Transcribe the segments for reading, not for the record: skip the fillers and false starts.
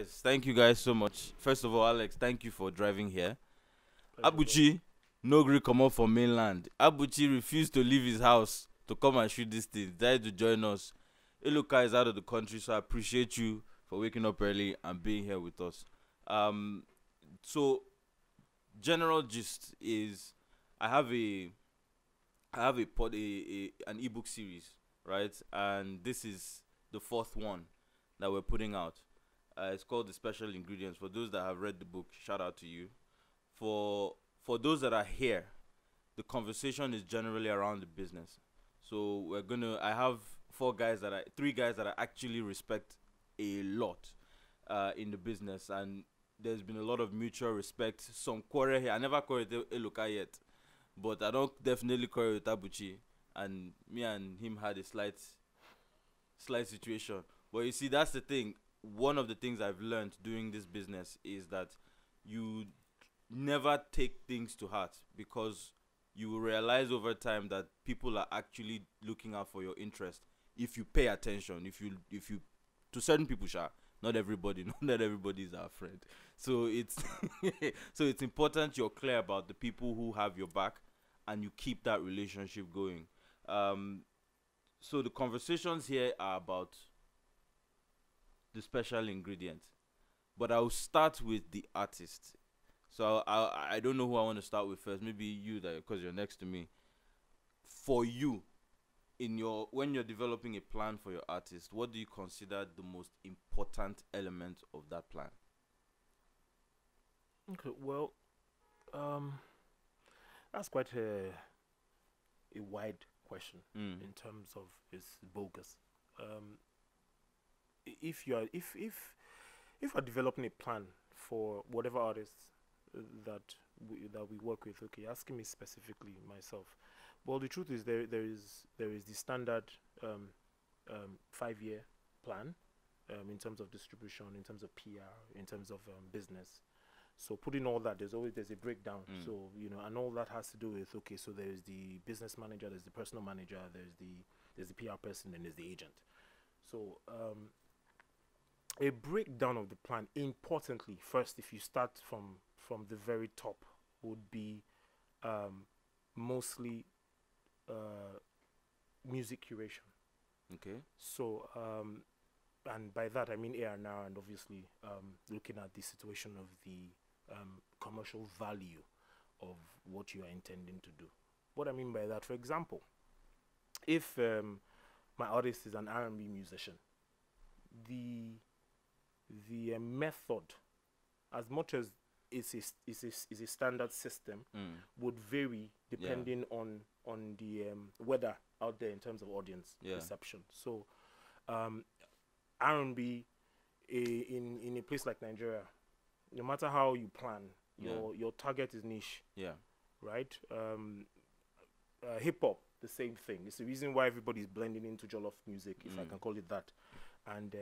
Yes, thank you guys so much. First of all, Alex, thank you for driving here. Pleasure, bro. Abuchi, no gree come up from mainland. Abuchi refused to leave his house to come and shoot this thing. Decided to join us. Eloka is out of the country, so I appreciate you for waking up early and being here with us. Um, so general gist is, I have a an ebook series, right? And this is the fourth one that we're putting out. It's called The Special Ingredients. For those that have read the book, shout out to you. For for those that are here, the conversation is generally around the business. So I have three guys that I actually respect a lot in the business, and there's been a lot of mutual respect. Some quarrel here. I never quarreled with Eloka yet, but I don't definitely quarrel with Abuchi. And me and him had a slight situation. But you see, that's the thing. One of the things I've learned doing this business is that you never take things to heart, because you will realize over time that people are actually looking out for your interest if you pay attention. If you to certain people, sha, not everybody, not everybody is our friend. So it's so it's important you're clear about the people who have your back, and you keep that relationship going. Um, so the conversations here are about the special ingredient, but I'll start with the artist. So I don't know who I want to start with first. Maybe you, that because you're next to me. For you, in your when you're developing a plan for your artist, what do you consider the most important element of that plan? Okay, well, um, that's quite a wide question Mm. in terms of its bogus. Um, if you are if you're developing a plan for whatever artists that we work with, okay, asking me specifically myself. Well, the truth is there is the standard 5 year plan in terms of distribution, in terms of PR, in terms of business. So putting all that, there's a breakdown. Mm. So and all that has to do with, okay. So there's the business manager, there's the personal manager, there's the PR person, and there's the agent. So a breakdown of the plan, importantly, first, if you start from the very top, would be um, mostly uh, music curation. Okay. So and by that I mean A&R, and obviously looking at the situation of the commercial value of what you are intending to do. What I mean by that, for example, if my artist is an R&B musician, the method, as much as it's a standard system, Mm. would vary Yeah. depending on the weather out there in terms of audience Yeah. reception. So um, R&B in a place like Nigeria, no matter how you plan, Yeah. your target is niche, Yeah. right? Hip hop, the same thing. It's the reason why everybody's blending into jollof music, if I Mm. can call it that. And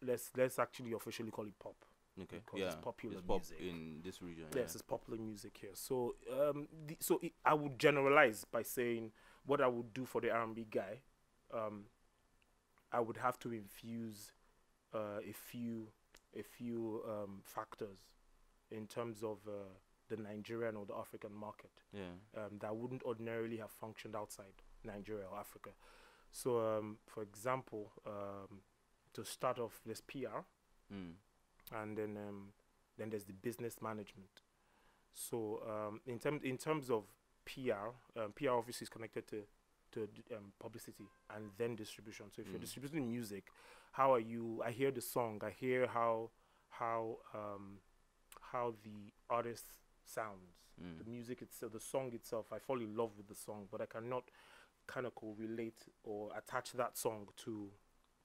let's actually officially call it pop, Okay. because Yeah. it's popular It's pop music. in this region. Yes, it's popular music here. So I would generalize by saying what I would do for the R&B guy. Um, I would have to infuse a few factors in terms of the Nigerian or the African market Yeah. that wouldn't ordinarily have functioned outside Nigeria or Africa. So, for example, to start off, there's PR, Mm. and then there's the business management. So, in terms of PR, PR obviously is connected to publicity and then distribution. So, if you're Mm. distributing music, how are you? I hear the song. I hear how the artist sounds, Mm. the music itself, the song itself. I fall in love with the song, but I cannot kind of correlate or attach that song to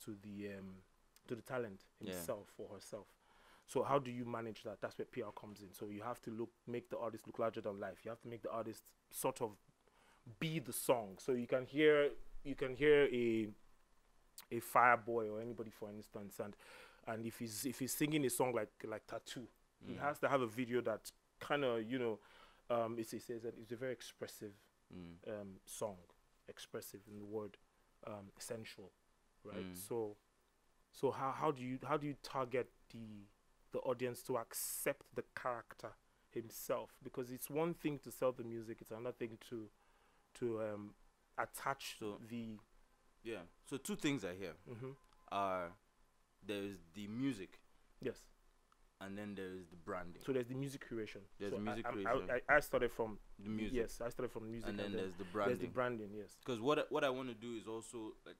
the talent Yeah. himself or herself. So how do you manage that? That's where PR comes in. So you have to make the artist look larger than life. You have to make the artist sort of be the song. So you can hear a Fireboy or anybody, for instance, and if he's singing a song like Tattoo, he Mm. has to have a video that kind of it says that it's a very expressive Mm. song, expressive in the word, sensual, right? Mm. So how do you target the audience to accept the character himself, because it's one thing to sell the music, it's another thing to attach So the yeah. So two things I hear are there is the music yes. and then there is the branding. So there's the music creation. There's so music I, creation. I started from The music. Yes, I started from music, And then there's the branding. There's the branding. Yes. Because what I want to do is also like,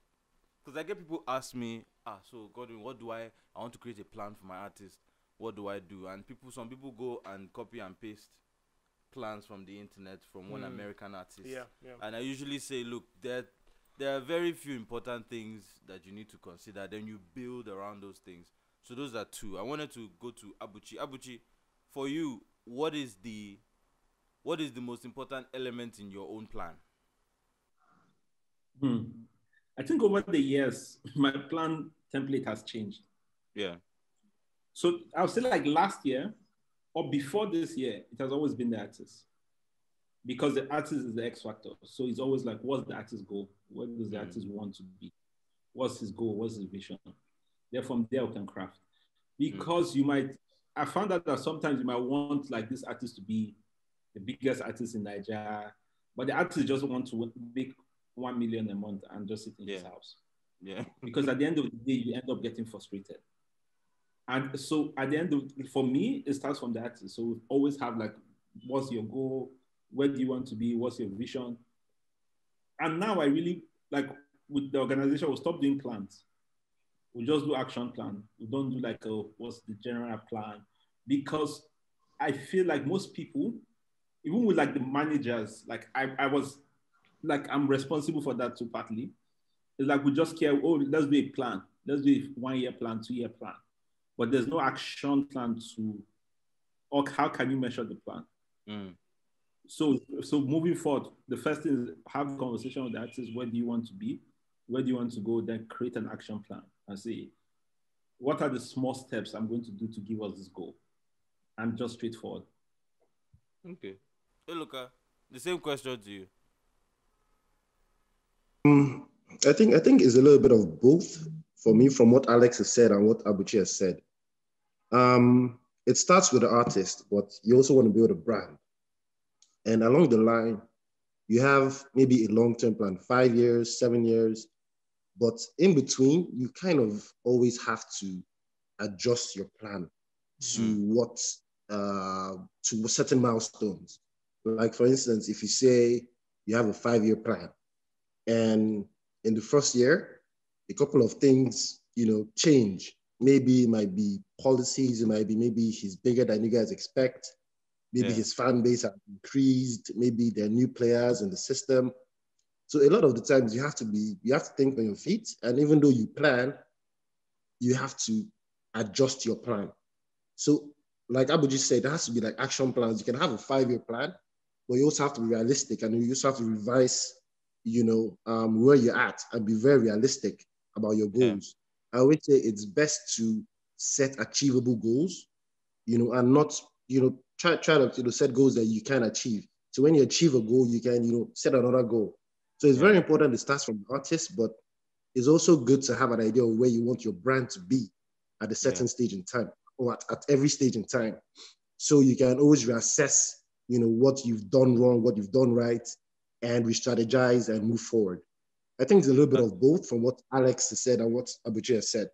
because I get people ask me, so Godwin, what do I want to create a plan for my artist. What do I do? And some people go and copy and paste plans from the internet from one American artist. Yeah, yeah. And I usually say, look, there are very few important things that you need to consider. Then you build around those things. So those are two. I wanted to go to Abuchi. Abuchi, for you, what is the most important element in your own plan? I think over the years, my plan template has changed. Yeah. So I'll say like last year or before this year, it has always been the artist. Because the artist is the X factor. So it's always like, what's the artist's goal? What does the artist want to be? What's his goal? What's his vision? Then from there we can craft. Because I found out that sometimes you might want like this artist to be the biggest artist in Nigeria, but the artist just want to make 1 million a month and just sit in his house. Yeah. Because at the end of the day, you end up getting frustrated. And so at the end of, for me, it starts from the artist. So we always have like, what's your goal? Where do you want to be? What's your vision? And now I really, like with the organization, we'll stop doing plans. We just do action plan. We don't do like, what's the general plan? Because I feel like most people, even with like the managers, like I was, like I'm responsible for that too partly. It's like we just care, let's do a plan. Let's do a 1 year plan, 2 year plan. But there's no action plan or how can you measure the plan? So moving forward, the first thing is have a conversation with the artist. Where do you want to be? Where do you want to go? Then create an action plan and say, what are the small steps I'm going to do to give us this goal? And just straightforward. Okay. Eloka, the same question to you. I think it's a little bit of both for me, from what Alex has said and what Abuchi has said. It starts with the artist, but you also want to build a brand. And along the line, you have maybe a long-term plan, 5 years, 7 years, but in between, you kind of always have to adjust your plan to to certain milestones. Like for instance, if you say you have a 5-year plan, and in the first year, a couple of things, change. Maybe it might be policies, it might be maybe he's bigger than you guys expect. Maybe his fan base has increased. Maybe there are new players in the system. So a lot of the times you have to think on your feet. And even though you plan, you have to adjust your plan. So like Abuji said, there has to be like action plans. You can have a 5-year plan, but you also have to be realistic, and you also have to revise, where you're at and be very realistic about your goals. I would say it's best to set achievable goals, and not, try to set goals that you can achieve. So when you achieve a goal, you can, set another goal. So it's very important it starts from the artist, but it's also good to have an idea of where you want your brand to be at a certain stage in time, or at every stage in time. So you can always reassess, what you've done wrong, what you've done right, and re-strategize and move forward. I think it's a little bit of both from what Alex has said and what Abuchi has said.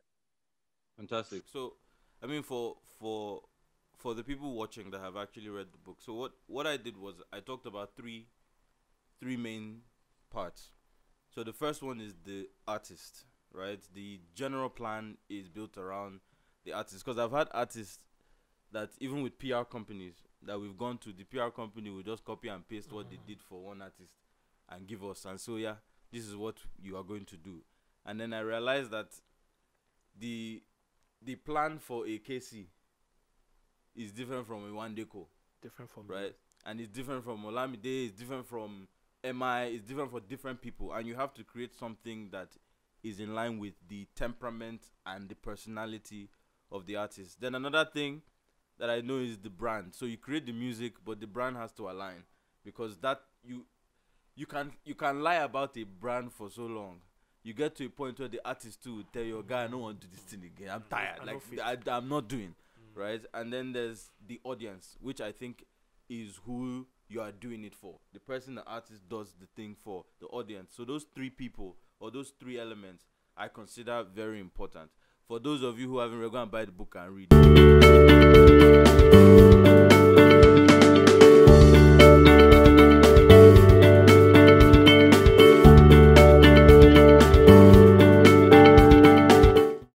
Fantastic. So, I mean, for the people watching that have actually read the book, so what I did was I talked about three main parts. So the first one is the artist, right? The general plan is built around the artist, because I've had artists that even with PR companies that we've gone to, the PR company will just copy and paste what they did for one artist and give us, and so this is what you are going to do. And then I realized that the plan for a KC is different from a One Deco. Different from right, and it's different from Olamide, it's different from MI, it's different for different people, and you have to create something that is in line with the temperament and the personality of the artist. Then another thing that I know is the brand. So you create the music, but the brand has to align, because that you can lie about a brand for so long. You get to a point where the artist too will tell your guy, I don't want to do this thing again. I'm tired. I'm not doing. right? And then there's the audience, which I think is who you are doing it for. The person the artist does the thing for, the audience. So those three people or those three elements I consider very important. For those of you who haven't read, go and buy the book and read.